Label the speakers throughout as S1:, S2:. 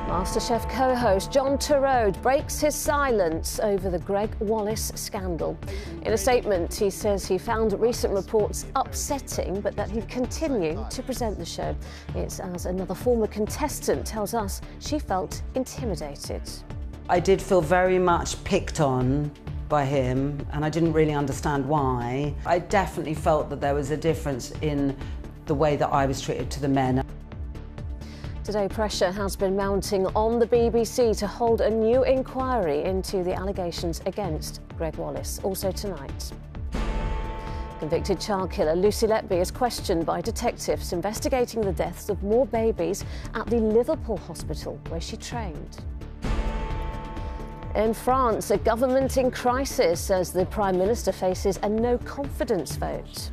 S1: MasterChef co-host John Turode breaks his silence over the Greg Wallace scandal. In a statement, he says he found recent reports upsetting, but that he'd continue to present the show. It's as another former contestant tells us she felt intimidated.
S2: I did feel very much picked on by him, and I didn't really understand why. I definitely felt that there was a difference in the way that I was treated to the men.
S1: Today, pressure has been mounting on the BBC to hold a new inquiry into the allegations against Greg Wallace. Also tonight. Convicted child killer Lucy Letby is questioned by detectives investigating the deaths of more babies at the Liverpool hospital where she trained. In France, a government in crisis as the Prime Minister faces a no-confidence vote.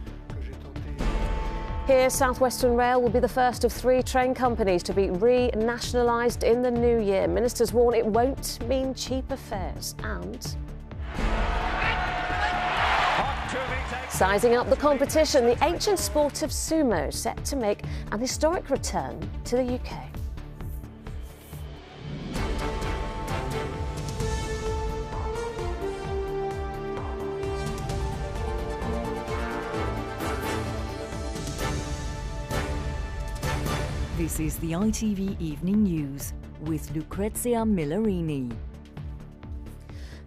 S1: Here, South Western Rail will be the first of 3 train companies to be re-nationalised in the new year. Ministers warn it won't mean cheaper fares. And sizing up the competition, the ancient sport of sumo set to make an historic return to the UK.
S3: This is the ITV Evening News with Lucrezia Millarini.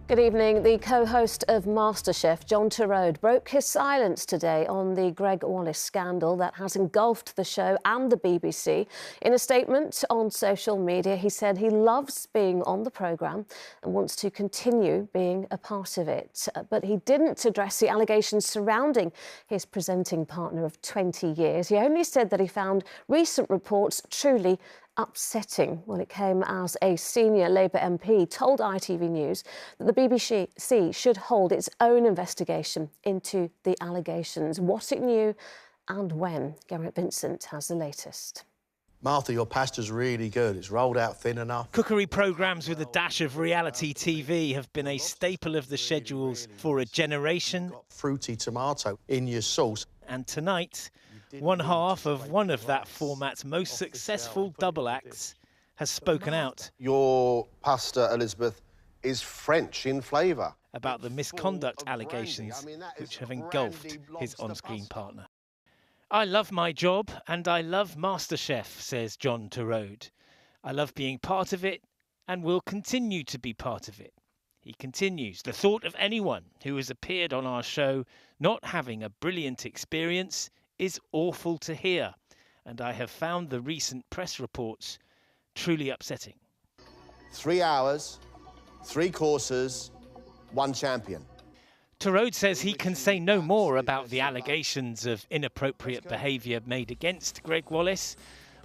S1: Good evening. The co-host of MasterChef, John Turode, broke his silence today on the Greg Wallace scandal that has engulfed the show and the BBC. In a statement on social media, he said he loves being on the programme and wants to continue being a part of it. But he didn't address the allegations surrounding his presenting partner of 20 years. He only said that he found recent reports truly upsetting. Well, it came as a senior Labour MP told ITV News that the BBC should hold its own investigation into the allegations. What it knew and when. Garrett Vincent has the latest.
S4: Martha, your pasta's really good. It's rolled out thin enough.
S5: Cookery programmes with a dash of reality TV have been a staple of the schedules for a generation.
S4: Got fruity tomato in your sauce.
S5: And tonight, one half of one of that format's most successful double acts has spoken out.
S6: Your pasta, Elizabeth, is French in flavour.
S5: About the misconduct allegations which have engulfed his on-screen partner. I love my job and I love MasterChef, says John Turode. I love being part of it and will continue to be part of it. He continues, the thought of anyone who has appeared on our show not having a brilliant experience is awful to hear, and I have found the recent press reports truly upsetting.
S6: 3 hours, 3 courses, 1 champion.
S5: Turode says he can say no more about the allegations of inappropriate behaviour made against Greg Wallace,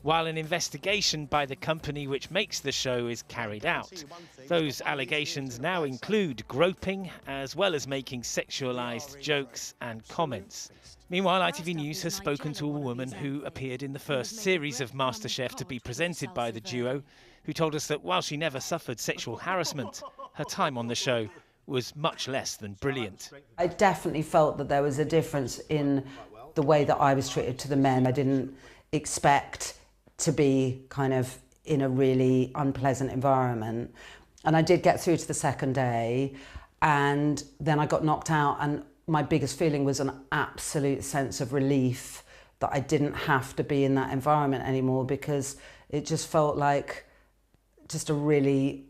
S5: while an investigation by the company which makes the show is carried out. Those allegations now include groping, as well as making sexualised jokes and comments. Meanwhile, ITV News has spoken to a woman who appeared in the first series of MasterChef to be presented by the duo, who told us that while she never suffered sexual harassment, her time on the show was much less than brilliant.
S2: I definitely felt that there was a difference in the way that I was treated to the men. I didn't expect to be kind of in a really unpleasant environment. And I did get through to the second day, and then I got knocked out, and my biggest feeling was an absolute sense of relief that I didn't have to be in that environment anymore, because it just felt like just a really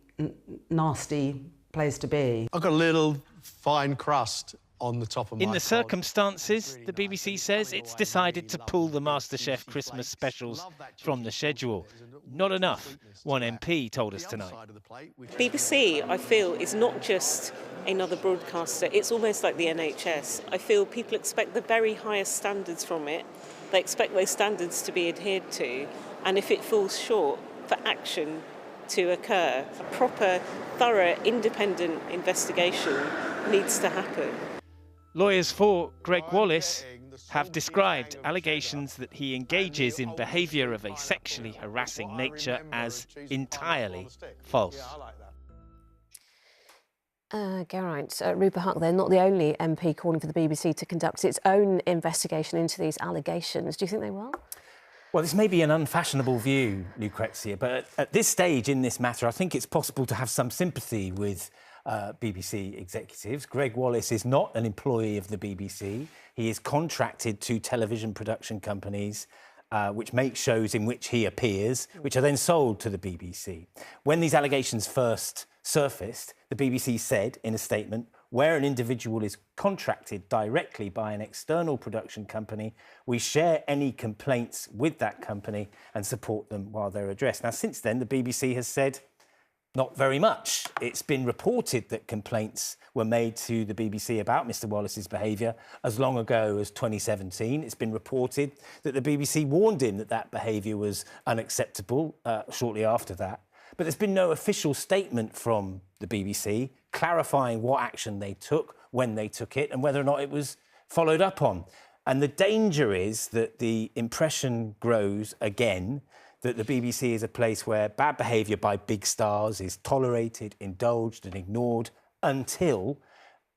S2: nasty place to be.
S4: I've got a little fine crust on the top of my
S5: In the
S4: cod.
S5: circumstances, the BBC says it's decided to pull the MasterChef Christmas specials from the schedule. Not enough, one MP told us tonight.
S7: BBC, I feel, is not just another broadcaster. It's almost like the NHS. I feel people expect the very highest standards from it. They expect those standards to be adhered to. And if it falls short, for action to occur, a proper, thorough, independent investigation needs to happen.
S5: Lawyers for Greg Wallace have described allegations that he engages in behaviour of a sexually harassing nature as entirely false.
S1: Geraint, Rupert Huck, they're not the only MP calling for the BBC to conduct its own investigation into these allegations. Do you think they will?
S5: Well, this may be an unfashionable view, Lucrezia, but at this stage in this matter, I think it's possible to have some sympathy with BBC executives. Greg Wallace is not an employee of the BBC. He is contracted to television production companies which make shows in which he appears, which are then sold to the BBC. When these allegations first surfaced, the BBC said in a statement, where an individual is contracted directly by an external production company, we share any complaints with that company and support them while they're addressed. Now, since then, the BBC has said not very much. It's been reported that complaints were made to the BBC about Mr Wallace's behaviour as long ago as 2017. It's been reported that the BBC warned him that that behaviour was unacceptable shortly after that. But there's been no official statement from the BBC clarifying what action they took, when they took it, and whether or not it was followed up on. And the danger is that the impression grows again that the BBC is a place where bad behaviour by big stars is tolerated, indulged and ignored until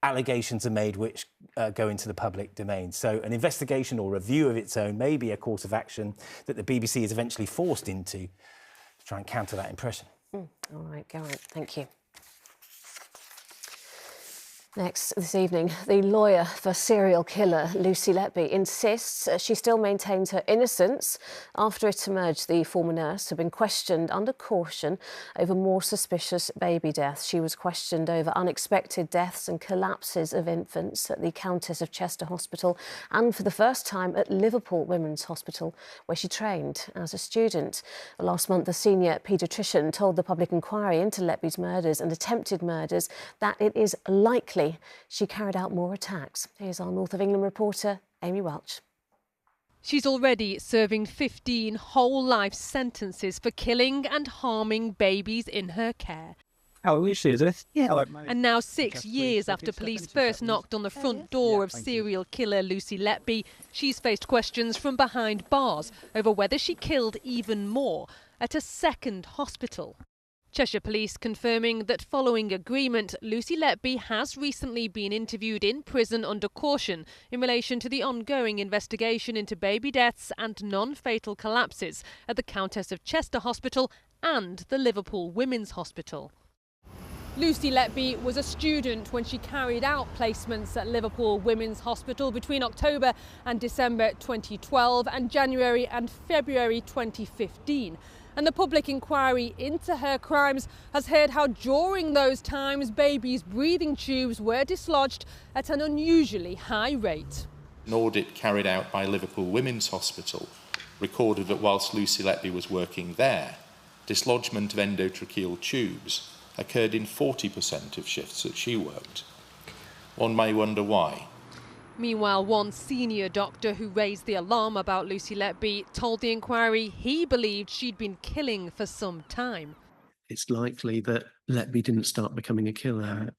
S5: allegations are made which go into the public domain. So an investigation or review of its own may be a course of action that the BBC is eventually forced into to try and counter that impression.
S1: All right, Geraint, thank you. Next this evening, the lawyer for serial killer Lucy Letby insists she still maintains her innocence after it emerged the former nurse had been questioned under caution over more suspicious baby deaths. She was questioned over unexpected deaths and collapses of infants at the Countess of Chester Hospital and for the first time at Liverpool Women's Hospital, where she trained as a student. Last month, the senior paediatrician told the public inquiry into Letby's murders and attempted murders that it is likely she carried out more attacks. Here's our North of England reporter, Amy Welch.
S8: She's already serving 15 whole life sentences for killing and harming babies in her care.
S9: How is it? Yeah.
S8: And now 6 years after police first knocked on the front door of serial killer Lucy Letby, she's faced questions from behind bars over whether she killed even more at a second hospital. Cheshire Police confirming that following agreement, Lucy Letby has recently been interviewed in prison under caution in relation to the ongoing investigation into baby deaths and non-fatal collapses at the Countess of Chester Hospital and the Liverpool Women's Hospital. Lucy Letby was a student when she carried out placements at Liverpool Women's Hospital between October and December 2012 and January and February 2015. And the public inquiry into her crimes has heard how during those times babies' breathing tubes were dislodged at an unusually high rate.
S10: An audit carried out by Liverpool Women's Hospital recorded that whilst Lucy Letby was working there, dislodgement of endotracheal tubes occurred in 40% of shifts that she worked. One may wonder why.
S8: Meanwhile, one senior doctor who raised the alarm about Lucy Letby told the inquiry he believed she'd been killing for some time.
S11: It's likely that Letby didn't start becoming a killer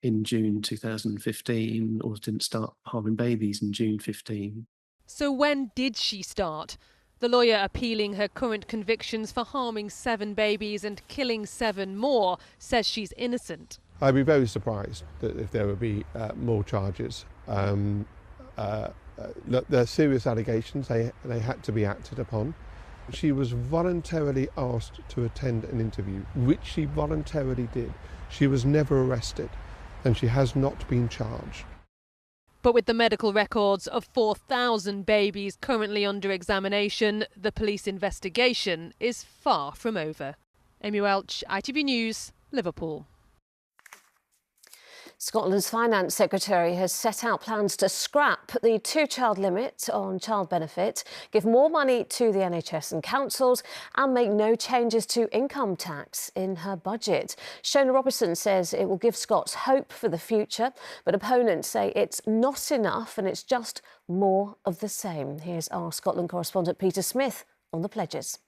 S11: in June 2015 or didn't start harming babies in June 15.
S8: So when did she start? The lawyer appealing her current convictions for harming 7 babies and killing 7 more says she's innocent.
S12: I'd be very surprised that if there would be more charges. Look, they're serious allegations, they had to be acted upon. She was voluntarily asked to attend an interview, which she voluntarily did. She was never arrested and she has not been charged.
S8: But with the medical records of 4,000 babies currently under examination, the police investigation is far from over. Amy Welch, ITV News, Liverpool.
S1: Scotland's Finance Secretary has set out plans to scrap the 2-child limit on child benefit, give more money to the NHS and councils and make no changes to income tax in her budget. Shona Robertson says it will give Scots hope for the future, but opponents say it's not enough and it's just more of the same. Here's our Scotland correspondent Peter Smith on the pledges.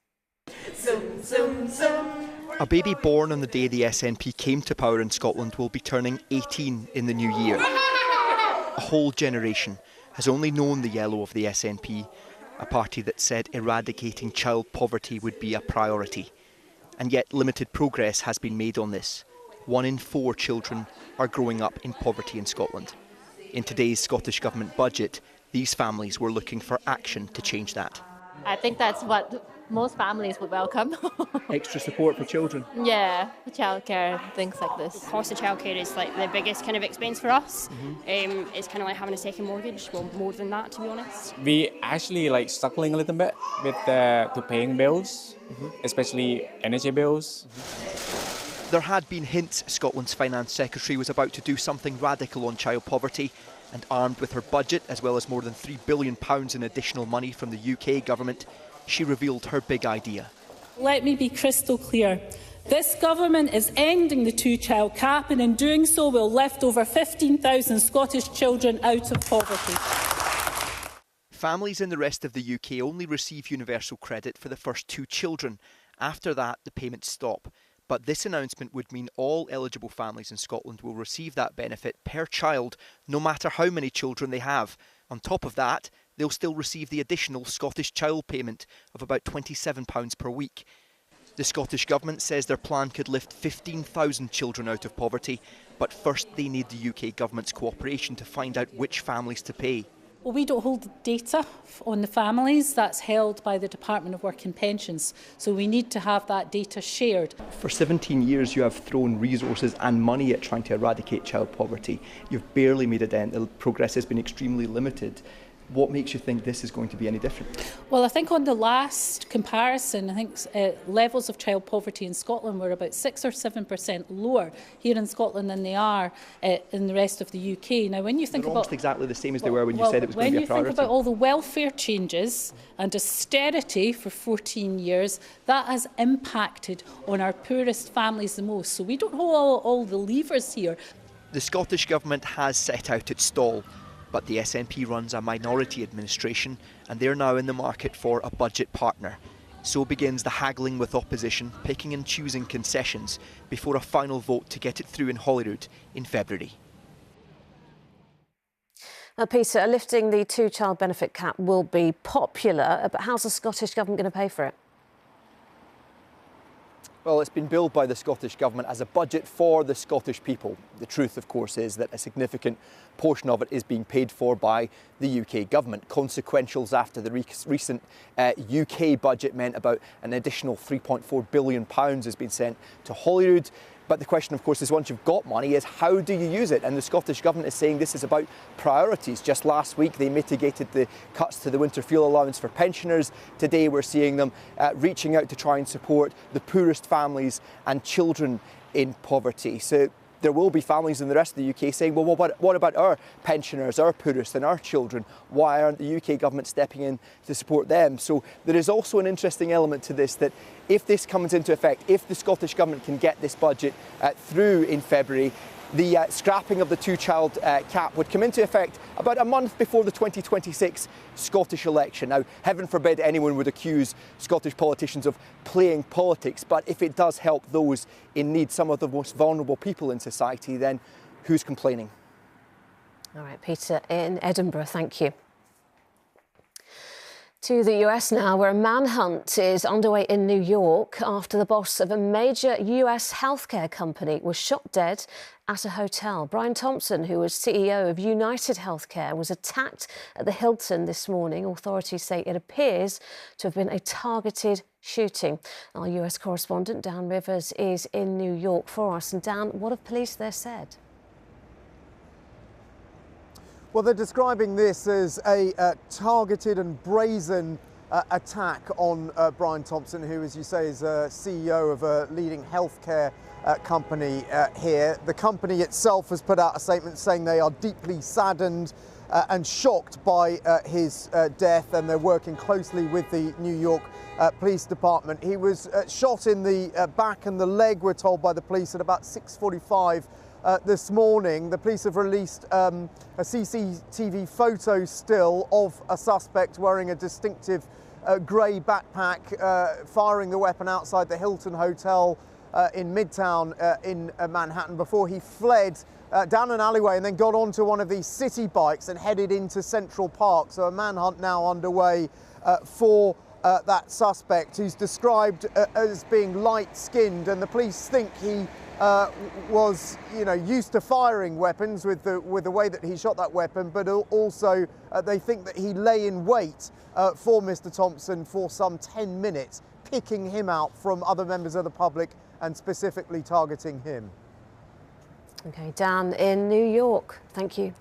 S13: Zoom, zoom, zoom. A baby born on the day the SNP came to power in Scotland will be turning 18 in the new year. A whole generation has only known the yellow of the SNP, a party that said eradicating child poverty would be a priority. And yet limited progress has been made on this. 1 in 4 children are growing up in poverty in Scotland. In today's Scottish Government budget, these families were looking for action to change that.
S14: I think that's what most families would welcome.
S13: Extra support for children.
S14: Yeah, childcare, things like this.
S15: The cost of childcare is like the biggest kind of expense for us. It's kind of like having a second mortgage, well, more than that, to be honest.
S9: We actually like struggling a little bit with to paying bills, especially energy bills.
S13: There had been hints Scotland's Finance Secretary was about to do something radical on child poverty, and armed with her budget, as well as more than £3 billion in additional money from the UK government, she revealed her big idea.
S16: Let me be crystal clear. This government is ending the two-child cap, and in doing so will lift over 15,000 Scottish children out of poverty.
S13: Families in the rest of the UK only receive universal credit for the first 2 children. After that, the payments stop. But this announcement would mean all eligible families in Scotland will receive that benefit per child, no matter how many children they have. On top of that, they'll still receive the additional Scottish Child Payment of about £27 per week. The Scottish Government says their plan could lift 15,000 children out of poverty, but first they need the UK Government's cooperation to find out which families to pay.
S16: Well, we don't hold the data on the families. That's held by the Department of Work and Pensions. So we need to have that data shared.
S13: For 17 years you have thrown resources and money at trying to eradicate child poverty. You've barely made a dent. The progress has been extremely limited. What makes you think this is going to be any different?
S16: Well, I think on the last comparison, I think levels of child poverty in Scotland were about 6 or 7% lower here in Scotland than they are in the rest of the UK. Now, when you think
S13: They're
S16: about
S13: almost exactly the same as they were when you said it was going to be a priority.
S16: When you think about all the welfare changes and austerity for 14 years, that has impacted on our poorest families the most. So we don't hold all the levers here.
S13: The Scottish Government has set out its stall. But the SNP runs a minority administration, and they're now in the market for a budget partner. So begins the haggling with opposition, picking and choosing concessions before a final vote to get it through in Holyrood in February.
S1: Peter, lifting the 2-child benefit cap will be popular, but how's the Scottish Government going to pay for it?
S13: Well, it's been billed by the Scottish Government as a budget for the Scottish people. The truth, of course, is that a significant portion of it is being paid for by the UK Government. Consequentials after the recent UK budget meant about an additional £3.4 billion has been sent to Holyrood. But the question, of course, is once you've got money, is how do you use it? And the Scottish Government is saying this is about priorities. Just last week, they mitigated the cuts to the winter fuel allowance for pensioners. Today, we're seeing them reaching out to try and support the poorest families and children in poverty. So there will be families in the rest of the UK saying, well, what about our pensioners, our poorest and our children? Why aren't the UK government stepping in to support them? So there is also an interesting element to this, that if this comes into effect, if the Scottish Government can get this budget through in February, the scrapping of the 2-child cap would come into effect about a month before the 2026 Scottish election. Now, heaven forbid anyone would accuse Scottish politicians of playing politics, but if it does help those in need, some of the most vulnerable people in society, then who's complaining?
S1: All right, Peter in Edinburgh, thank you. To the US now, where a manhunt is underway in New York after the boss of a major US healthcare company was shot dead at a hotel. Brian Thompson, who was CEO of United Healthcare, was attacked at the Hilton this morning. Authorities say it appears to have been a targeted shooting. Our US correspondent, Dan Rivers, is in New York for us. And Dan, what have police there said?
S17: Well, they're describing this as a targeted and brazen attack on Brian Thompson, who, as you say, is CEO of a leading healthcare company here. The company itself has put out a statement saying they are deeply saddened and shocked by his death, and they're working closely with the New York Police Department. He was shot in the back and the leg, we're told by the police, at about 6:45 this morning. The police have released a CCTV photo still of a suspect wearing a distinctive grey backpack, firing the weapon outside the Hilton Hotel in Midtown in Manhattan before he fled down an alleyway and then got onto one of these city bikes and headed into Central Park. So a manhunt now underway for that suspect, who's described as being light-skinned, and the police think he was, used to firing weapons with the way that he shot that weapon, but also they think that he lay in wait for Mr. Thompson for some 10 minutes, picking him out from other members of the public and specifically targeting him.
S1: OK, Dan in New York, thank you.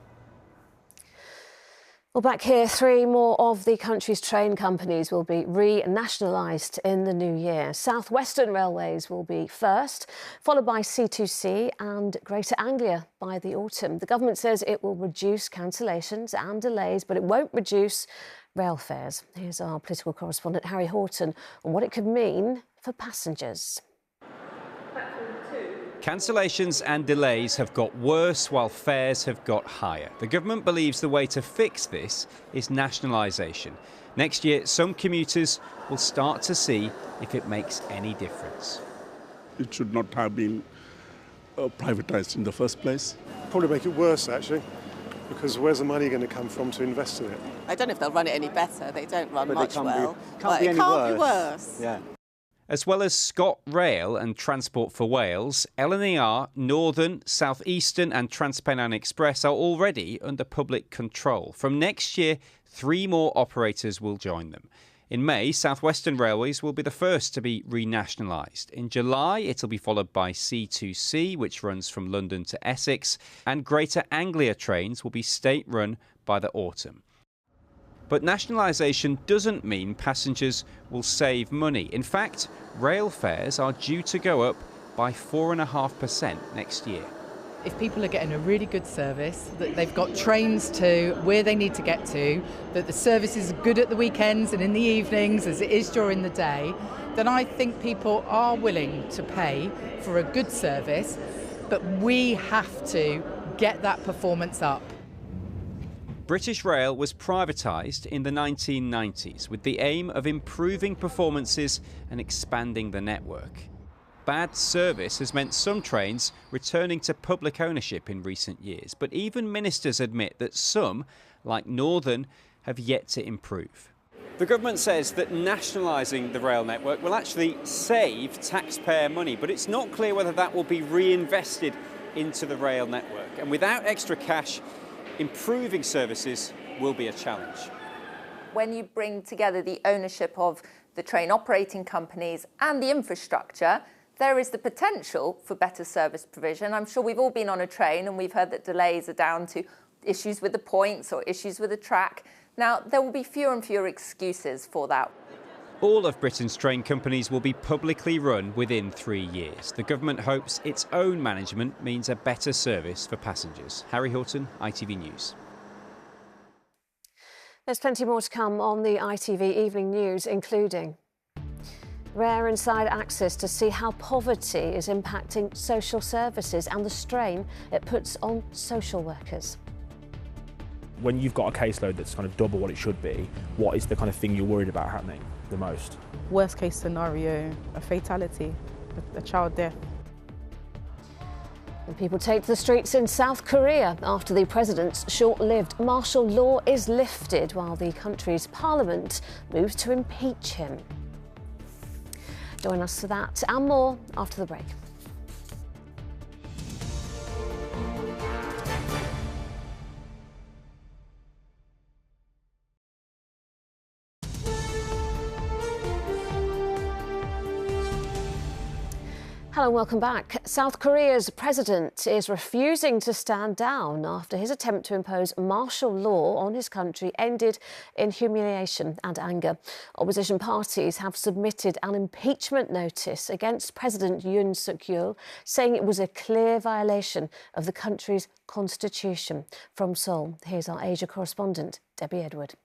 S1: Well, back here, 3 more of the country's train companies will be re-nationalised in the new year. South Western Railways will be first, followed by C2C and Greater Anglia by the autumn. The government says it will reduce cancellations and delays, but it won't reduce rail fares. Here's our political correspondent Harry Horton on what it could mean for passengers.
S18: Cancellations and delays have got worse while fares have got higher. The government believes the way to fix this is nationalisation. Next year, some commuters will start to see if it makes any difference.
S19: It should not have been privatised in the first place.
S20: Probably make it worse, actually, because where's the money going to come from to invest in it?
S21: I don't know if they'll run it any better. They don't run much well.
S19: It can't be worse.
S20: Yeah.
S18: As well as ScotRail and Transport for Wales, LNER, Northern, South Eastern and TransPennine Express are already under public control. From next year, 3 more operators will join them. In May, South Western Railways will be the first to be renationalised. In July, it'll be followed by C2C, which runs from London to Essex, and Greater Anglia trains will be state-run by the autumn. But nationalisation doesn't mean passengers will save money. In fact, rail fares are due to go up by 4.5% next year.
S22: If people are getting a really good service, that they've got trains to where they need to get to, that the service is good at the weekends and in the evenings as it is during the day, then I think people are willing to pay for a good service, but we have to get that performance up.
S18: British Rail was privatised in the 1990s with the aim of improving performances and expanding the network. Bad service has meant some trains returning to public ownership in recent years, but even ministers admit that some, like Northern, have yet to improve. The government says that nationalising the rail network will actually save taxpayer money, but it's not clear whether that will be reinvested into the rail network. And without extra cash, improving services will be a challenge.
S23: When you bring together the ownership of the train operating companies and the infrastructure, there is the potential for better service provision. I'm sure we've all been on a train and we've heard that delays are down to issues with the points or issues with the track. Now, there will be fewer and fewer excuses for that.
S18: All of Britain's train companies will be publicly run within 3 years. The government hopes its own management means a better service for passengers. Harry Horton, ITV News.
S1: There's plenty more to come on the ITV Evening News, including rare inside access to see how poverty is impacting social services and the strain it puts on social workers.
S24: When you've got a caseload that's kind of double what it should be, what is the kind of thing you're worried about happening the most?
S25: Worst case scenario, a fatality, a child death.
S1: And people take to the streets in South Korea after the president's short-lived martial law is lifted while the country's parliament moves to impeach him. Join us for that and more after the break. Hello and welcome back. South Korea's president is refusing to stand down after his attempt to impose martial law on his country ended in humiliation and anger. Opposition parties have submitted an impeachment notice against President Yoon Suk-yeol, saying it was a clear violation of the country's constitution. From Seoul, here's our Asia correspondent, Debbie Edward.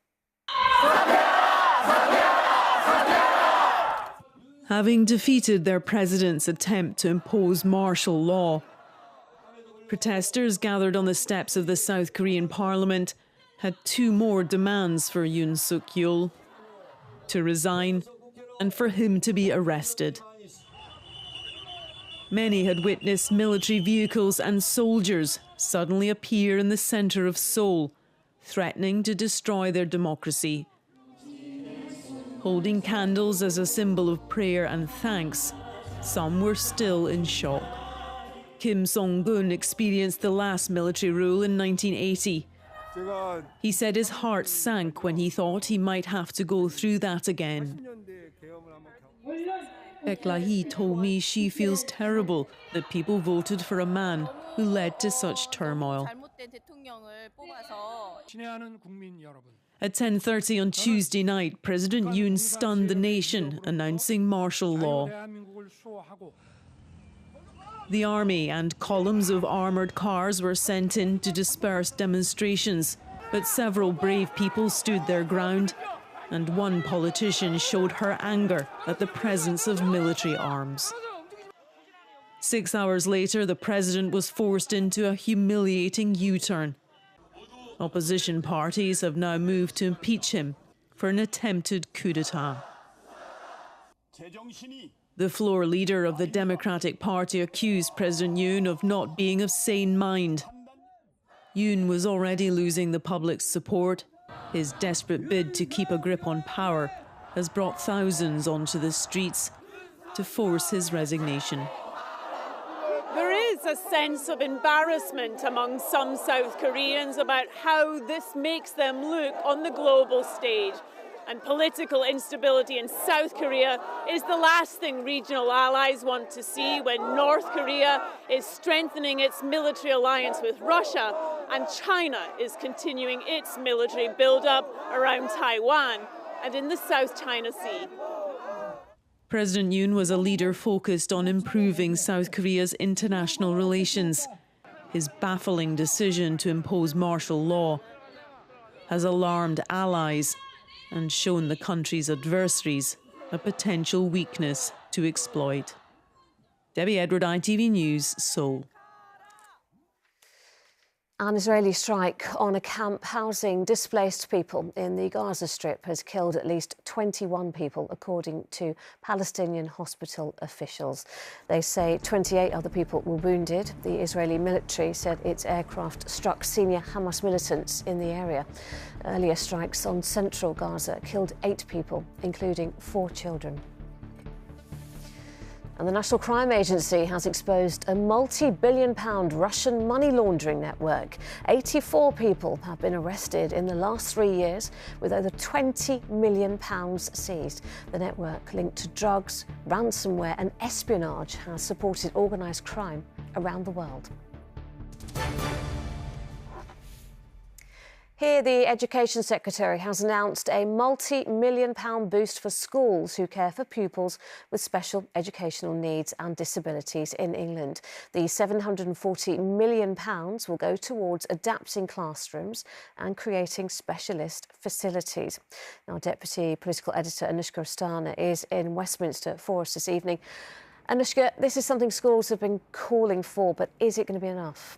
S26: Having defeated their president's attempt to impose martial law, protesters gathered on the steps of the South Korean parliament had 2 more demands for Yoon Suk-yeol: to resign and for him to be arrested. Many had witnessed military vehicles and soldiers suddenly appear in the centre of Seoul, threatening to destroy their democracy. Holding candles as a symbol of prayer and thanks, some were still in shock. Kim Song-gun experienced the last military rule in 1980. He said his heart sank when he thought he might have to go through that again. Baek La-hee told me she feels terrible that people voted for a man who led to such turmoil. At 10:30 on Tuesday night, President Yoon stunned the nation, announcing martial law. The army and columns of armoured cars were sent in to disperse demonstrations, but several brave people stood their ground, and one politician showed her anger at the presence of military arms. 6 hours later, the president was forced into a humiliating U-turn. Opposition parties have now moved to impeach him for an attempted coup d'etat. The floor leader of the Democratic Party accused President Yoon of not being of sane mind. Yoon was already losing the public's support. His desperate bid to keep a grip on power has brought thousands onto the streets to force his resignation.
S2: There is a sense of embarrassment among some South Koreans about how this makes them look on the global stage. And political instability in South Korea is the last thing regional allies want to see when North Korea is strengthening its military alliance with Russia and China is continuing its military build-up around Taiwan and in the South China Sea.
S26: President Yoon was a leader focused on improving South Korea's international relations. His baffling decision to impose martial law has alarmed allies and shown the country's adversaries a potential weakness to exploit. Debbie Edward, ITV News, Seoul.
S1: An Israeli strike on a camp housing displaced people in the Gaza Strip has killed at least 21 people, according to Palestinian hospital officials. They say 28 other people were wounded. The Israeli military said its aircraft struck senior Hamas militants in the area. Earlier strikes on central Gaza killed 8 people, including 4 children. And the National Crime Agency has exposed a multi-billion-pound Russian money laundering network. 84 people have been arrested in the last 3 years, with over £20 million seized. The network, linked to drugs, ransomware and espionage, has supported organised crime around the world. Here, the Education Secretary has announced a multi-million-pound boost for schools who care for pupils with special educational needs and disabilities in England. The £740 million will go towards adapting classrooms and creating specialist facilities. Now, Deputy Political Editor Anushka Ostana is in Westminster for us this evening. Anushka, this is something schools have been calling for, but is it going to be enough?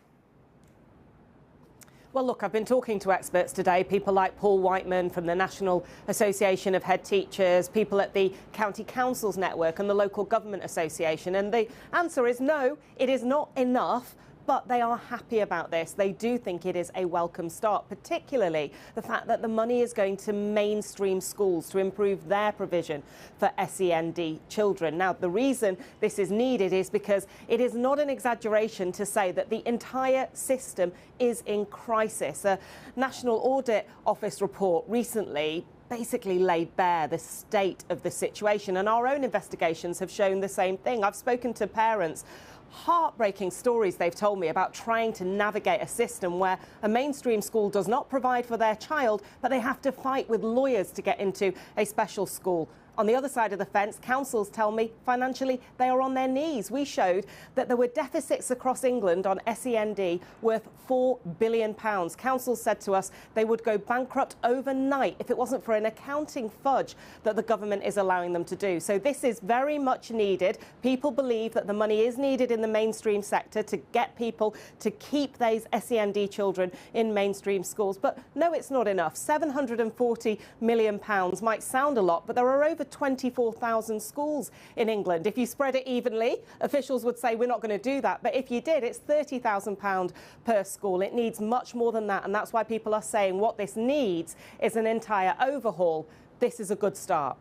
S3: Well, look, I've been talking to experts today, people like Paul Whiteman from the National Association of Head Teachers, people at the County Councils Network and the Local Government Association. And the answer is no, it is not enough. But they are happy about this. They do think it is a welcome start, particularly the fact that the money is going to mainstream schools to improve their provision for SEND children. Now, the reason this is needed is because it is not an exaggeration to say that the entire system is in crisis. A National Audit Office report recently basically laid bare the state of the situation, and our own investigations have shown the same thing. I've spoken to parents. Heartbreaking stories they've told me about trying to navigate a system where a mainstream school does not provide for their child, but they have to fight with lawyers to get into a special school. On the other side of the fence, councils tell me financially they are on their knees. We showed that there were deficits across England on SEND worth £4 billion. Councils said to us they would go bankrupt overnight if it wasn't for an accounting fudge that the government is allowing them to do. So this is very much needed. People believe that the money is needed in the mainstream sector to get people to keep those SEND children in mainstream schools. But no, it's not enough. £740 million might sound a lot, but there are over 24,000 schools in England. If you spread it evenly, officials would say we're not going to do that. But if you did, it's £30,000 per school. It needs much more than that. And that's why people are saying what this needs is an entire overhaul. This is a good start.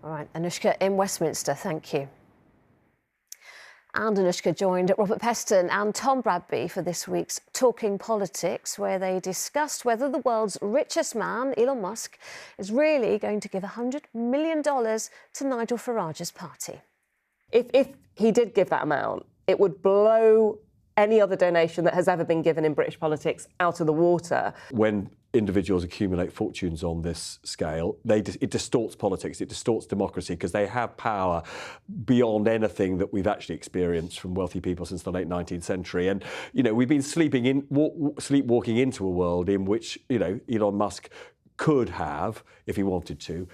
S1: All right, Anushka in Westminster, thank you. And Anushka joined Robert Peston and Tom Bradby for this week's Talking Politics, where they discussed whether the world's richest man, Elon Musk, is really going to give $100 million to Nigel Farage's party.
S3: If he did give that amount, it would blow any other donation that has ever been given in British politics out of the water.
S4: When individuals accumulate fortunes on this scale, it distorts politics, it distorts democracy, because they have power beyond anything that we've actually experienced from wealthy people since the late 19th century. And, you know, we've been sleepwalking into a world in which, you know, Elon Musk could have, if he wanted to,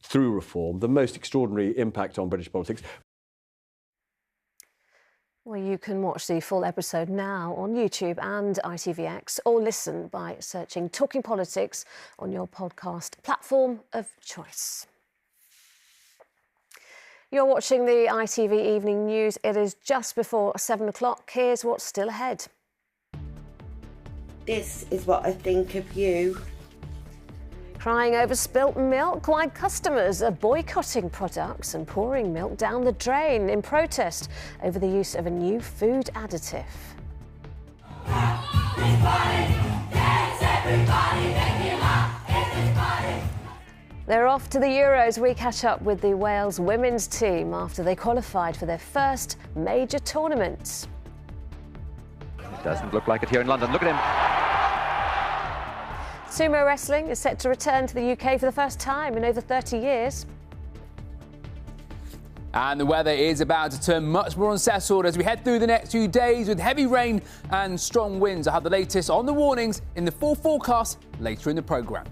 S4: through reform, the most extraordinary impact on British politics.
S1: Well, you can watch the full episode now on YouTube and ITVX, or listen by searching Talking Politics on your podcast platform of choice. You're watching the ITV Evening News. It is just before 7 o'clock. Here's what's still ahead.
S5: This is what I think of you.
S1: Crying over spilt milk, why customers are boycotting products and pouring milk down the drain in protest over the use of a new food additive. They're off to the Euros. We catch up with the Wales women's team after they qualified for their first major tournament.
S6: It doesn't look like it here in London. Look at him.
S1: Sumo wrestling is set to return to the UK for the first time in over 30 years.
S7: And the weather is about to turn much more unsettled as we head through the next few days with heavy rain and strong winds. I have the latest on the warnings in the full forecast later in the programme.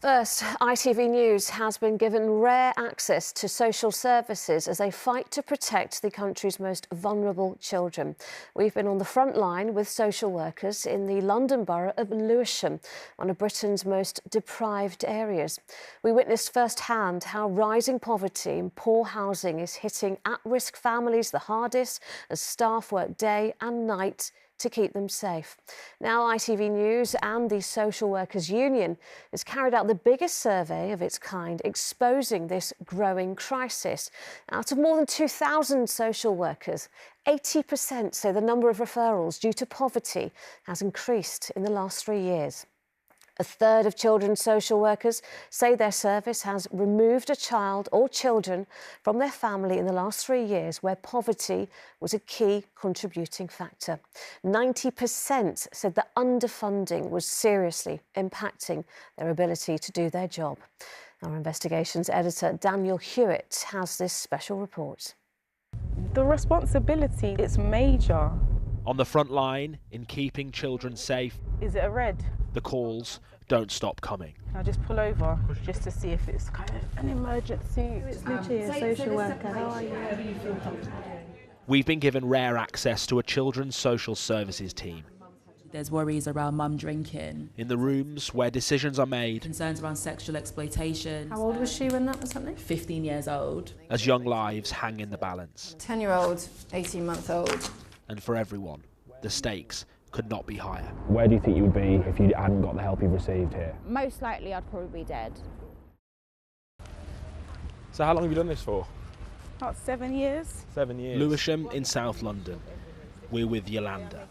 S1: First, ITV News has been given rare access to social services as they fight to protect the country's most vulnerable children. We've been on the front line with social workers in the London borough of Lewisham, one of Britain's most deprived areas. We witnessed firsthand how rising poverty and poor housing is hitting at-risk families the hardest as staff work day and night to keep them safe. Now ITV News and the Social Workers Union has carried out the biggest survey of its kind, exposing this growing crisis. Out of more than 2,000 social workers, 80% say the number of referrals due to poverty has increased in the last 3 years. A third of children's social workers say their service has removed a child or children from their family in the last 3 years where poverty was a key contributing factor. 90% said that underfunding was seriously impacting their ability to do their job. Our investigations editor Daniel Hewitt has this special report.
S10: The responsibility is major.
S24: On the front line, in keeping children safe.
S10: Is it a red?
S24: The calls don't stop coming.
S10: I'll just pull over just to see if it's kind of an emergency. It's literally a social worker. How are you?
S24: We've been given rare access to a children's social services team.
S11: There's worries around mum drinking.
S24: In the rooms where decisions are made.
S11: Concerns around sexual exploitation.
S27: How old was she when that was happening?
S11: 15 years old.
S24: As young lives hang in the balance.
S27: 10-year-old, 18-month-old.
S24: And for everyone, the stakes could not be higher. Where do you think you would be if you hadn't got the help you've received here?
S27: Most likely I'd probably be dead.
S24: So how long have you done this for?
S10: About 7 years.
S24: 7 years. Lewisham in South London. We're with Yolanda,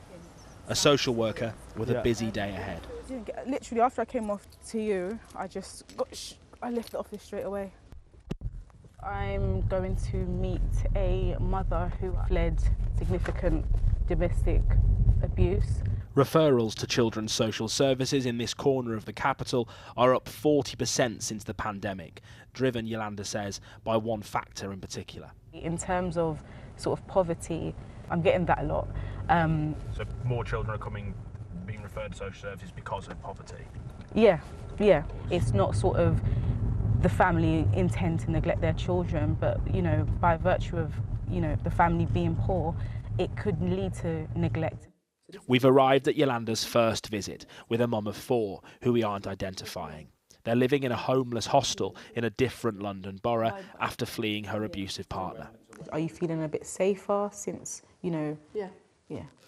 S24: a social worker with a busy day ahead.
S10: Literally after I came off to you, I left the office straight away. I'm going to meet a mother who fled significant domestic abuse.
S24: Referrals to children's social services in this corner of the capital are up 40% since the pandemic, driven, Yolanda says, by one factor in particular.
S10: In terms of sort of poverty, I'm getting that a lot.
S24: So more children are being referred to social services because of poverty?
S10: Yeah. It's not sort of the family intend to neglect their children, but, you know, by virtue of, you know, the family being poor, it could lead to neglect.
S24: We've arrived at Yolanda's first visit with a mum of 4 who we aren't identifying. They're living in a homeless hostel in a different London borough after fleeing her abusive partner.
S10: Are you feeling a bit safer since, you know?
S27: Yeah.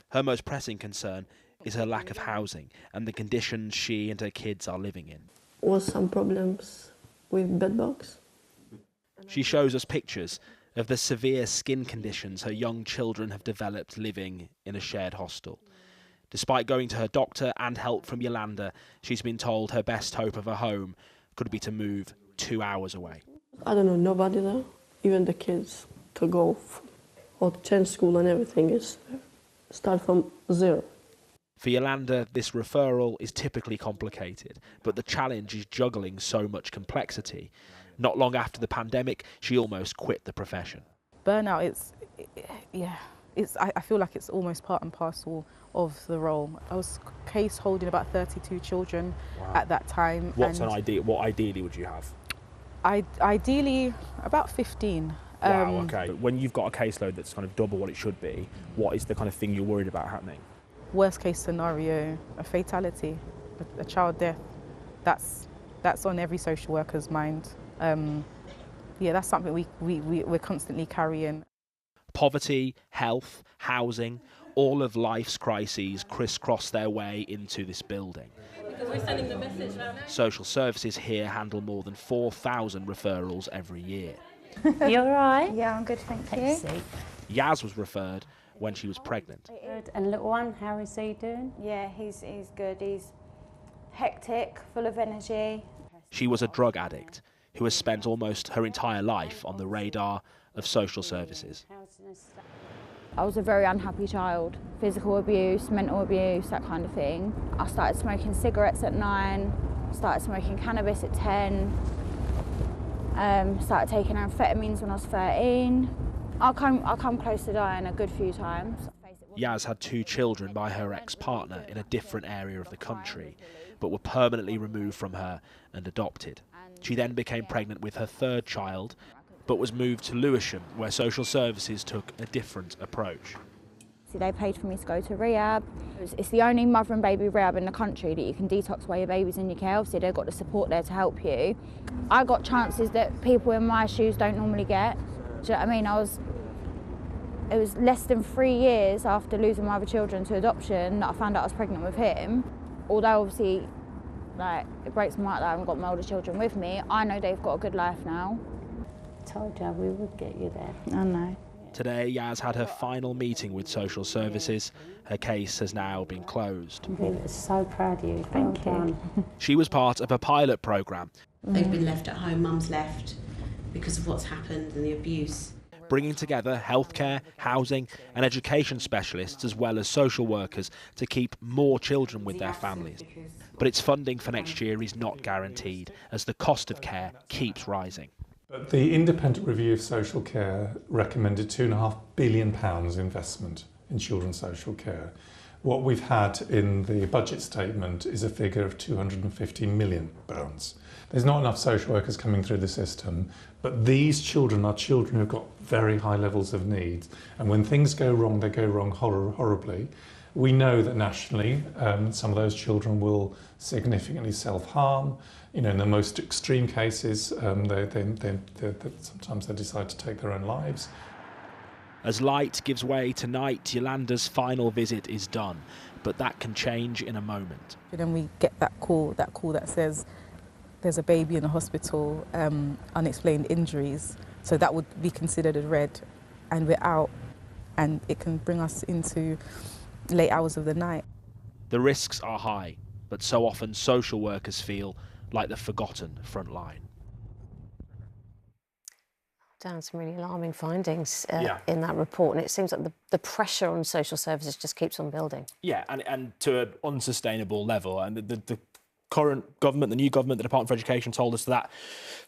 S24: Her most pressing concern is her lack of housing and the conditions she and her kids are living in.
S27: Was some problems with bedbugs.
S24: She shows us pictures of the severe skin conditions her young children have developed living in a shared hostel. Despite going to her doctor and help from Yolanda, she's been told her best hope of a home could be to move 2 hours away.
S27: I don't know, nobody there, even the kids, to go or to change school and everything is start from zero.
S24: For Yolanda, this referral is typically complicated, but the challenge is juggling so much complexity. Not long after the pandemic, she almost quit the profession.
S10: Burnout, I feel like it's almost part and parcel of the role. I was case holding about 32 children at that time.
S24: What ideally would you have?
S10: Ideally, about 15.
S24: Wow, okay. When you've got a caseload that's kind of double what it should be, what is the kind of thing you're worried about happening?
S10: Worst case scenario, a fatality, a child death. That's on every social worker's mind. That's something we're constantly carrying.
S24: Poverty, health, housing, all of life's crises crisscross their way into this building.
S27: Because we're sending the message now.
S24: Social services here handle more than 4,000 referrals every year.
S27: You all right?
S8: Yeah, I'm good, thank you.
S24: Yaz was referred when she was pregnant.
S8: Good. And little one, how is he doing? Yeah, he's good. He's hectic, full of energy.
S24: She was a drug addict who has spent almost her entire life on the radar of social services.
S8: I was a very unhappy child. Physical abuse, mental abuse, that kind of thing. I started smoking cigarettes at 9, started smoking cannabis at 10, started taking amphetamines when I was 13. I come close to dying a good few times.
S24: Yaz had 2 children by her ex-partner in a different area of the country, but were permanently removed from her and adopted. She then became pregnant with her 3rd child, but was moved to Lewisham, where social services took a different approach.
S8: So they paid for me to go to rehab. It's the only mother and baby rehab in the country that you can detox while your baby's in your care. Obviously, they've got the support there to help you. I got chances that people in my shoes don't normally get. Do you know what I mean? It was less than 3 years after losing my other children to adoption that I found out I was pregnant with him. Although obviously, it breaks my heart that I haven't got my older children with me. I know they've got a good life now.
S27: I told you we would get you there.
S8: I know.
S24: Today, Yaz had her final meeting with social services. Her case has now been closed.
S27: I'm so proud of you. Thank you.
S24: She was part of a pilot programme.
S9: They've been left at home, mum's left because of what's happened and the abuse.
S24: Bringing together healthcare, housing and education specialists as well as social workers to keep more children with their families. But its funding for next year is not guaranteed as the cost of care keeps rising.
S12: But the independent review of social care recommended £2.5 billion investment in children's social care. What we've had in the budget statement is a figure of £250 million. There's not enough social workers coming through the system, but these children are children who've got very high levels of needs. And when things go wrong, they go wrong horribly. We know that nationally, some of those children will significantly self-harm. You know, in the most extreme cases, sometimes they decide to take their own lives.
S24: As light gives way to night, Yolanda's final visit is done, but that can change in a moment.
S10: And then we get that call that says there's a baby in the hospital, unexplained injuries. So that would be considered a red, and we're out, and it can bring us into late hours of the night.
S24: The risks are high, but so often social workers feel like the forgotten front line.
S1: Down some really alarming findings in that report, and it seems like the pressure on social services just keeps on building.
S24: Yeah, and to an unsustainable level, and the current government, the new government, the Department for Education told us that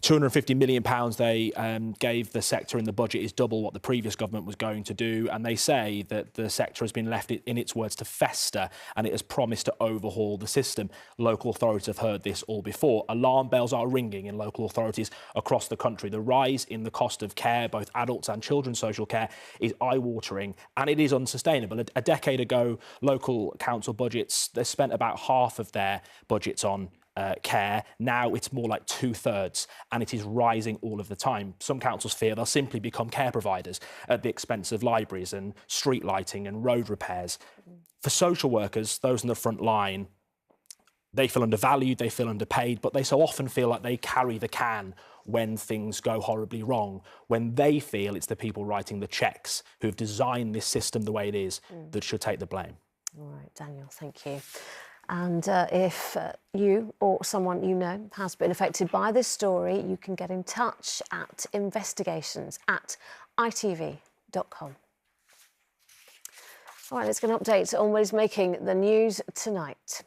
S24: £250 million they gave the sector in the budget is double what the previous government was going to do. And they say that the sector has been left, in its words, to fester, and it has promised to overhaul the system. Local authorities have heard this all before. Alarm bells are ringing in local authorities across the country. The rise in the cost of care, both adults and children's social care, is eye-watering, and it is unsustainable. A decade ago, local council budgets, they spent about half of their budgets on care. Now it's more like 2/3, and it is rising all of the time. Some councils fear they'll simply become care providers at the expense of libraries and street lighting and road repairs. For social workers, those in the front line, they feel undervalued, they feel underpaid, but they so often feel like they carry the can when things go horribly wrong, when they feel it's the people writing the cheques who have designed this system the way it is that should take the blame.
S1: All right, Daniel, thank you. And if you or someone you know has been affected by this story, you can get in touch at investigations@itv.com. All right, let's get an update on what is making the news tonight.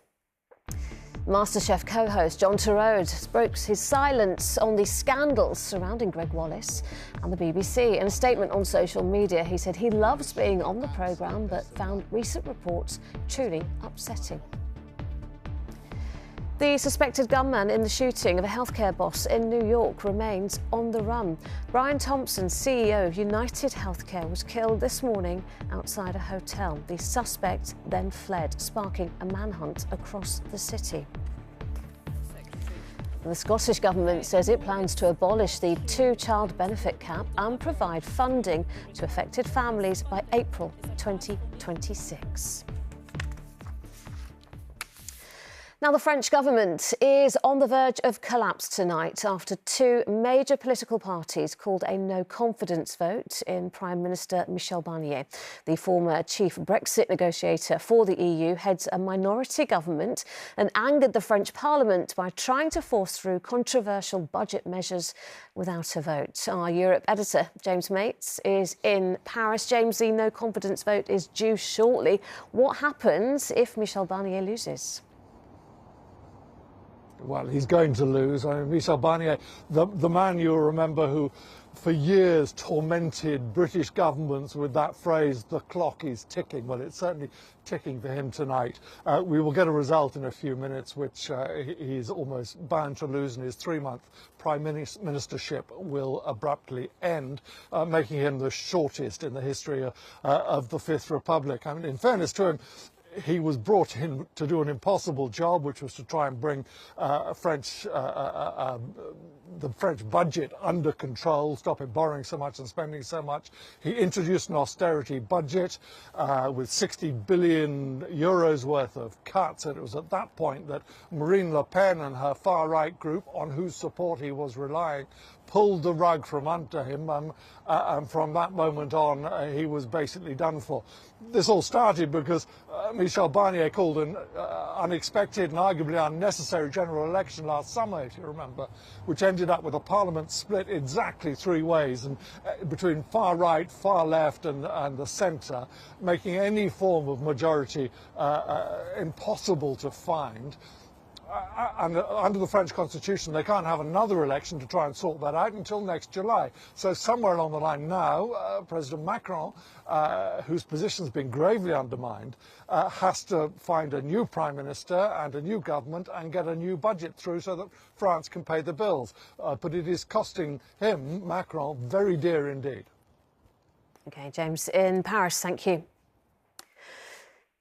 S1: MasterChef co-host John Turode broke his silence on the scandals surrounding Greg Wallace and the BBC. In a statement on social media, he said he loves being on the programme but found recent reports truly upsetting. The suspected gunman in the shooting of a healthcare boss in New York remains on the run. Brian Thompson, CEO of United Healthcare, was killed this morning outside a hotel. The suspect then fled, sparking a manhunt across the city. The Scottish Government says it plans to abolish the two-child benefit cap and provide funding to affected families by April 2026. Now, the French government is on the verge of collapse tonight after two major political parties called a no-confidence vote in Prime Minister Michel Barnier. The former chief Brexit negotiator for the EU heads a minority government and angered the French Parliament by trying to force through controversial budget measures without a vote. Our Europe editor, James Mates, is in Paris. James, the no-confidence vote is due shortly. What happens if Michel Barnier loses?
S13: Well, he's going to lose. I mean, Michel Barnier, the man you'll remember who for years tormented British governments with that phrase, the clock is ticking. Well, it's certainly ticking for him tonight. We will get a result in a few minutes, which he's almost bound to lose, and his 3-month prime ministership will abruptly end, making him the shortest in the history of the Fifth Republic. I mean, in fairness to him, he was brought in to do an impossible job, which was to try and bring the French budget under control, stop it borrowing so much and spending so much. He introduced an austerity budget with 60 billion euros worth of cuts. And it was at that point that Marine Le Pen and her far-right group, on whose support he was relying, pulled the rug from under him, and from that moment on, he was basically done for. This all started because Michel Barnier called an unexpected and arguably unnecessary general election last summer, if you remember, which ended up with a parliament split exactly 3 ways, and between far right, far left, and the centre, making any form of majority impossible to find. And under the French constitution, they can't have another election to try and sort that out until next July. So somewhere along the line now, President Macron, whose position has been gravely undermined, has to find a new prime minister and a new government and get a new budget through so that France can pay the bills. But it is costing him, Macron, very dear indeed.
S1: OK, James, in Paris, thank you.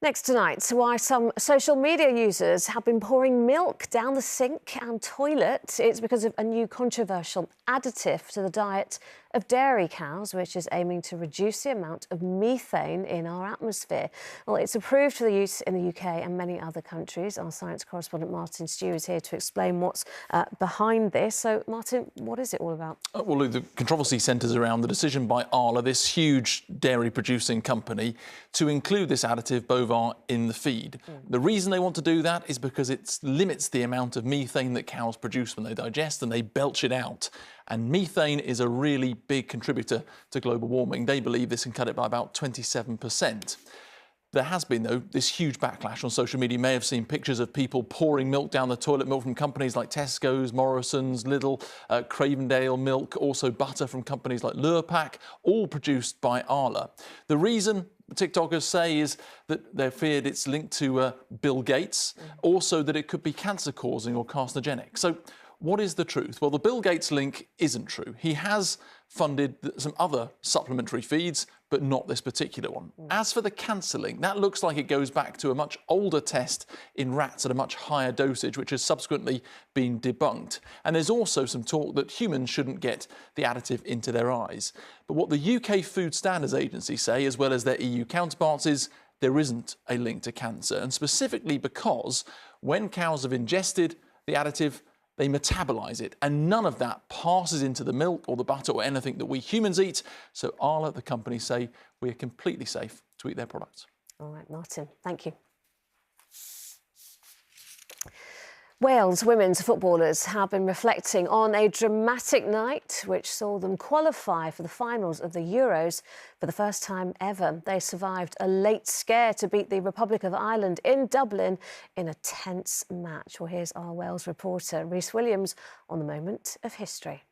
S1: Next tonight, why some social media users have been pouring milk down the sink and toilet. It's because of a new controversial additive to the diet of dairy cows, which is aiming to reduce the amount of methane in our atmosphere. Well, it's approved for the use in the UK and many other countries. Our science correspondent Martin Stew is here to explain what's behind this. So, Martin, what is it all about?
S14: Well, the controversy centres around the decision by Arla, this huge dairy-producing company, to include this additive bovine in the feed. The reason they want to do that is because it limits the amount of methane that cows produce when they digest and they belch it out. And methane is a really big contributor to global warming. They believe this can cut it by about 27%. There has been, though, this huge backlash on social media. You may have seen pictures of people pouring milk down the toilet, milk from companies like Tesco's, Morrison's, Lidl, Cravendale milk, also butter from companies like Lurpak, all produced by Arla. The reason TikTokers say is that they're feared it's linked to Bill Gates, also that it could be cancer-causing or carcinogenic. So what is the truth? Well, the Bill Gates link isn't true. He has funded some other supplementary feeds, but not this particular one. As for the cancer link, that looks like it goes back to a much older test in rats at a much higher dosage, which has subsequently been debunked. And there's also some talk that humans shouldn't get the additive into their eyes. But what the UK Food Standards Agency say, as well as their EU counterparts, is there isn't a link to cancer, and specifically because when cows have ingested the additive, they metabolise it, and none of that passes into the milk or the butter or anything that we humans eat. So Arla, the company, say we are completely safe to eat their products.
S1: All right, Martin, thank you. Wales women's footballers have been reflecting on a dramatic night which saw them qualify for the finals of the Euros for the first time ever. They survived a late scare to beat the Republic of Ireland in Dublin in a tense match. Well, here's our Wales reporter, Rhys Williams, on the moment of history.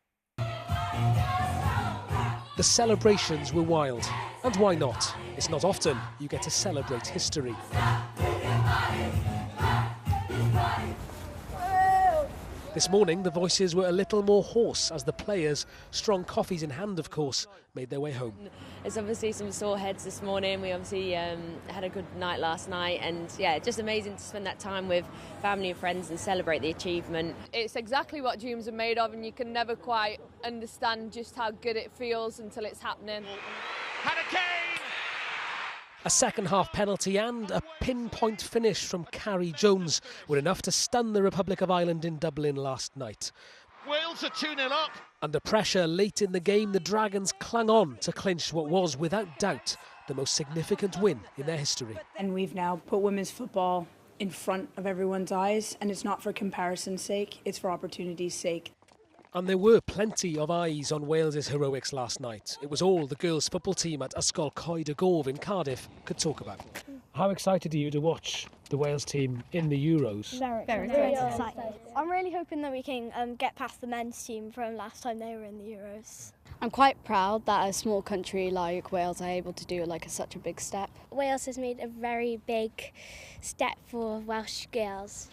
S15: The celebrations were wild. And why not? It's not often you get to celebrate history. This morning, the voices were a little more hoarse as the players, strong coffees in hand of course, made their way home.
S16: There's obviously some sore heads this morning. We obviously had a good night last night, and yeah, just amazing to spend that time with family and friends and celebrate the achievement.
S17: It's exactly what dreams are made of, and you can never quite understand just how good it feels until it's happening.
S15: A second-half penalty and a pinpoint finish from Carrie Jones were enough to stun the Republic of Ireland in Dublin last night.
S19: Wales are 2-0 up.
S15: Under pressure late in the game, the Dragons clung on to clinch what was, without doubt, the most significant win in their history.
S20: And we've now put women's football in front of everyone's eyes, and it's not for comparison's sake, it's for opportunity's sake.
S15: And there were plenty of eyes on Wales's heroics last night. It was all the girls' football team at Ysgol Coed y Gof in Cardiff could talk about. How excited are you to watch the Wales team in the Euros?
S21: Very excited. I'm really hoping that we can get past the men's team from last time they were in the Euros.
S22: I'm quite proud that a small country like Wales are able to do such a big step.
S21: Wales has made a very big step for Welsh girls.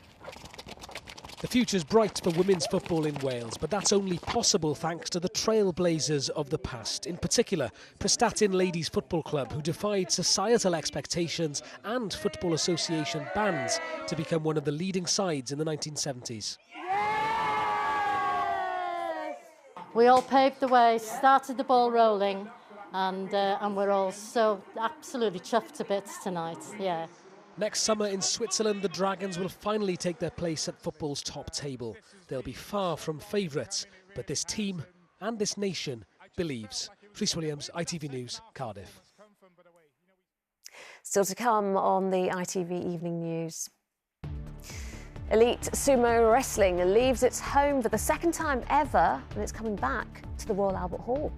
S15: The future's bright for women's football in Wales, but that's only possible thanks to the trailblazers of the past. In particular, Prestatyn Ladies Football Club, who defied societal expectations and Football Association bans to become one of the leading sides in the 1970s.
S28: We all paved the way, started the ball rolling, and we're all so absolutely chuffed to bits tonight, yeah.
S15: Next summer in Switzerland, the Dragons will finally take their place at football's top table. They'll be far from favourites, but this team and this nation believes. Rhys Williams, ITV News, Cardiff.
S1: Still to come on the ITV Evening News. Elite sumo wrestling leaves its home for the second time ever, and it's coming back to the Royal Albert Hall.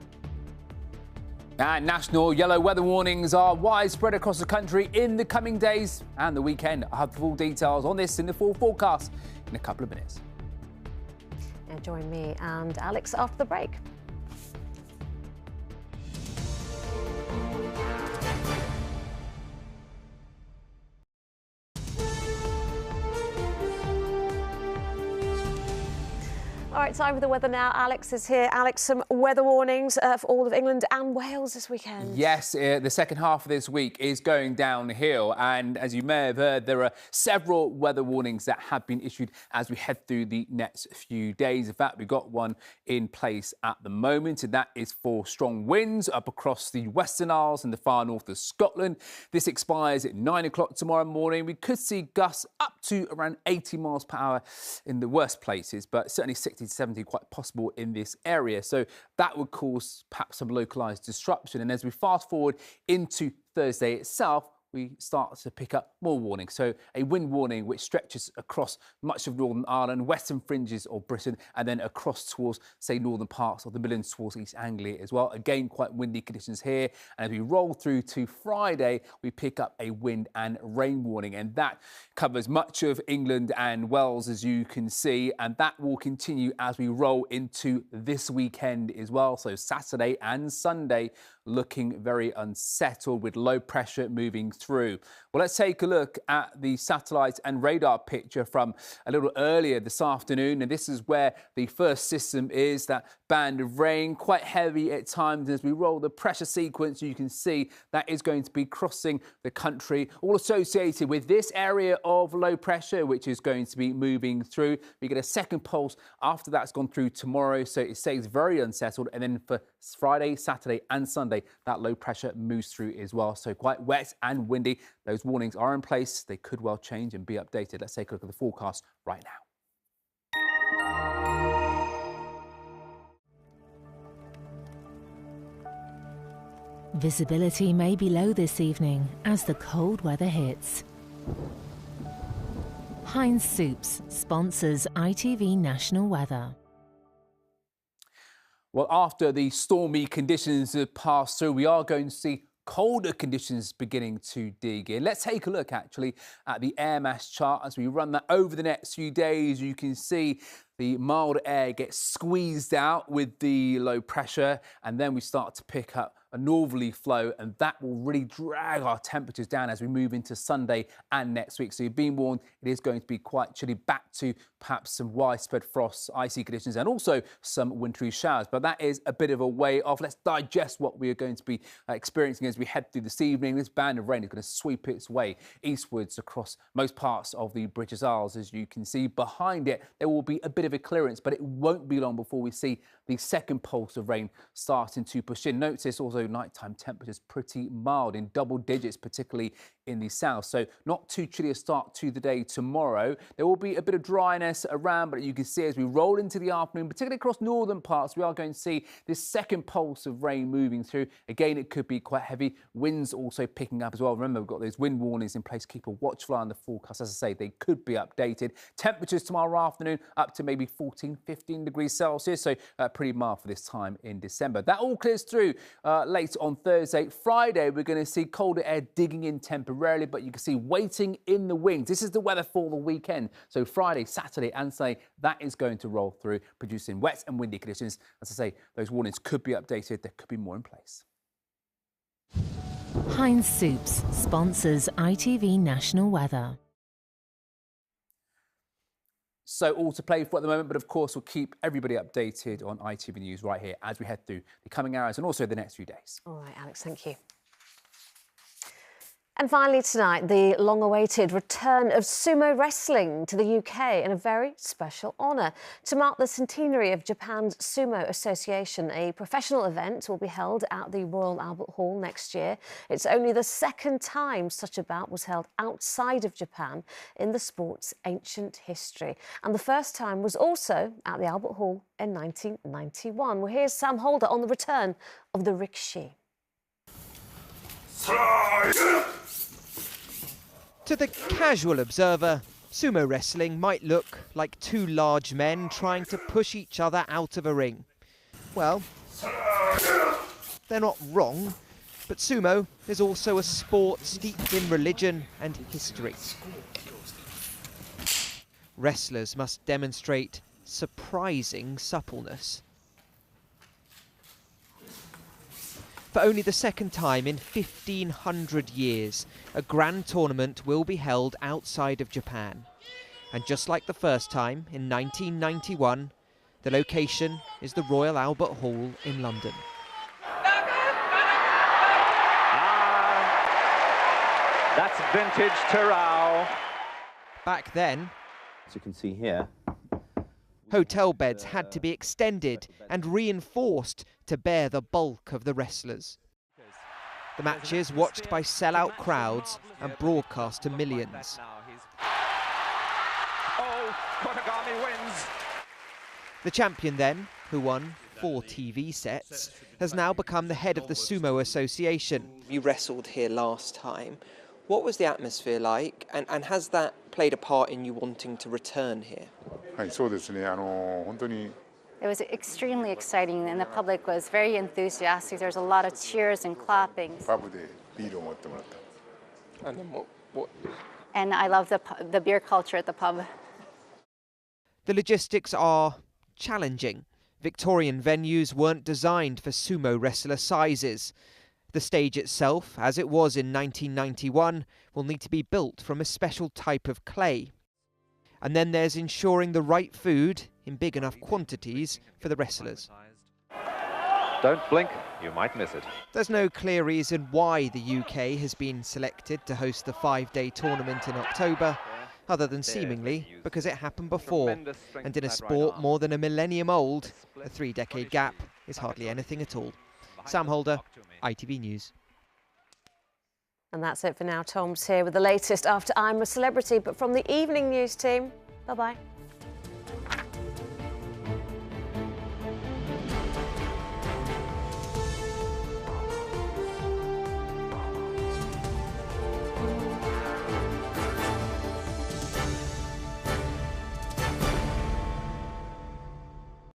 S7: And national yellow weather warnings are widespread across the country in the coming days and the weekend. I'll have full details on this in the full forecast in a couple of minutes.
S1: And join me and Alex after the break. All right, time for the weather now. Alex is here. Alex, some weather warnings for all of England and Wales this weekend.
S7: Yes, the second half of this week is going downhill. And as you may have heard, there are several weather warnings that have been issued as we head through the next few days. In fact, we've got one in place at the moment, and that is for strong winds up across the Western Isles and the far north of Scotland. This expires at 9 o'clock tomorrow morning. We could see gusts up to around 80 miles per hour in the worst places, but certainly 60 to 70 quite possible in this area. So that would cause perhaps some localised disruption. And as we fast forward into Thursday itself, we start to pick up more warnings. So a wind warning which stretches across much of Northern Ireland, western fringes of Britain, and then across towards, say, northern parts of the Midlands towards East Anglia as well. Again, quite windy conditions here. And as we roll through to Friday, we pick up a wind and rain warning. And that covers much of England and Wales, as you can see. And that will continue as we roll into this weekend as well. So Saturday and Sunday looking very unsettled with low pressure moving through. Well, let's take a look at the satellite and radar picture from a little earlier this afternoon. And this is where the first system is, that band of rain, quite heavy at times. And as we roll the pressure sequence, you can see that is going to be crossing the country, all associated with this area of low pressure, which is going to be moving through. We get a second pulse after that's gone through tomorrow. So it stays very unsettled. And then for Friday, Saturday and Sunday, that low pressure moves through as well. So quite wet and windy. Those warnings are in place. They could well change and be updated. Let's take a look at the forecast right now.
S2: Visibility may be low this evening as the cold weather hits. Heinz Soups sponsors ITV National Weather.
S7: Well, after the stormy conditions have passed through, we are going to see colder conditions beginning to dig in. Let's take a look actually at the air mass chart as we run that over the next few days. You can see the mild air gets squeezed out with the low pressure, and then we start to pick up a northerly flow, and that will really drag our temperatures down as we move into Sunday and next week. So you've been warned, it is going to be quite chilly, back to perhaps some widespread frost, icy conditions, and also some wintry showers. But that is a bit of a way off. Let's digest what we are going to be experiencing as we head through this evening. This band of rain is going to sweep its way eastwards across most parts of the British Isles. As you can see behind it, there will be a bit of a clearance, but it won't be long before we see the second pulse of rain starting to push in. Notice also nighttime temperatures pretty mild in double digits, particularly in the south. So not too chilly a start to the day tomorrow. There will be a bit of dryness around, but you can see as we roll into the afternoon, particularly across northern parts, we are going to see this second pulse of rain moving through. Again, it could be quite heavy. Winds also picking up as well. Remember, we've got those wind warnings in place. Keep a watchful eye on the forecast. As I say, they could be updated. Temperatures tomorrow afternoon up to maybe 14, 15 degrees Celsius. So pretty mild for this time in December. That all clears through later on Thursday. Friday, we're going to see colder air digging in temporarily, but you can see waiting in the wings. This is the weather for the weekend. So Friday, Saturday and Sunday, that is going to roll through, producing wet and windy conditions. As I say, those warnings could be updated. There could be more in place.
S2: Heinz Soups sponsors ITV National Weather.
S7: So all to play for at the moment, but of course we'll keep everybody updated on ITV News right here as we head through the coming hours and also the next few days.
S1: All right, Alex, thank you. And finally tonight, the long-awaited return of sumo wrestling to the UK in a very special honour. To mark the centenary of Japan's Sumo Association, a professional event will be held at the Royal Albert Hall next year. It's only the second time such a bout was held outside of Japan in the sport's ancient history. And the first time was also at the Albert Hall in 1991. Well, here's Sam Holder on the return of the rikishi.
S3: To the casual observer, sumo wrestling might look like two large men trying to push each other out of a ring. Well, they're not wrong, but sumo is also a sport steeped in religion and history. Wrestlers must demonstrate surprising suppleness. For only the second time in 1,500 years, a grand tournament will be held outside of Japan. And just like the first time in 1991, the location is the Royal Albert Hall in London.
S6: That's vintage Terao.
S3: Back then,
S6: as you can see here,
S3: hotel beds had to be extended and reinforced to bear the bulk of the wrestlers. The matches watched by sellout crowds and broadcast to millions.
S6: Oh, Kotagami wins.
S3: The champion then, who won 4 TV sets, has now become the head of the Sumo Association.
S4: You wrestled here last time. What was the atmosphere like, and has that played a part in you wanting to return here?
S5: It was extremely exciting, and the public was very enthusiastic. There was a lot of cheers and clapping.
S4: And then what?
S5: And I love the beer culture at the pub.
S3: The logistics are challenging. Victorian venues weren't designed for sumo wrestler sizes. The stage itself, as it was in 1991, will need to be built from a special type of clay. And then there's ensuring the right food in big enough quantities for the wrestlers.
S6: Don't blink, you might miss it.
S3: There's no clear reason why the UK has been selected to host the 5-day tournament in October, other than seemingly because it happened before. And in a sport more than a millennium old, a 3-decade gap is hardly anything at all. Sam Holder, ITV News.
S1: And that's it for now. Tom's here with the latest after I'm a Celebrity. But from the evening news team, bye-bye.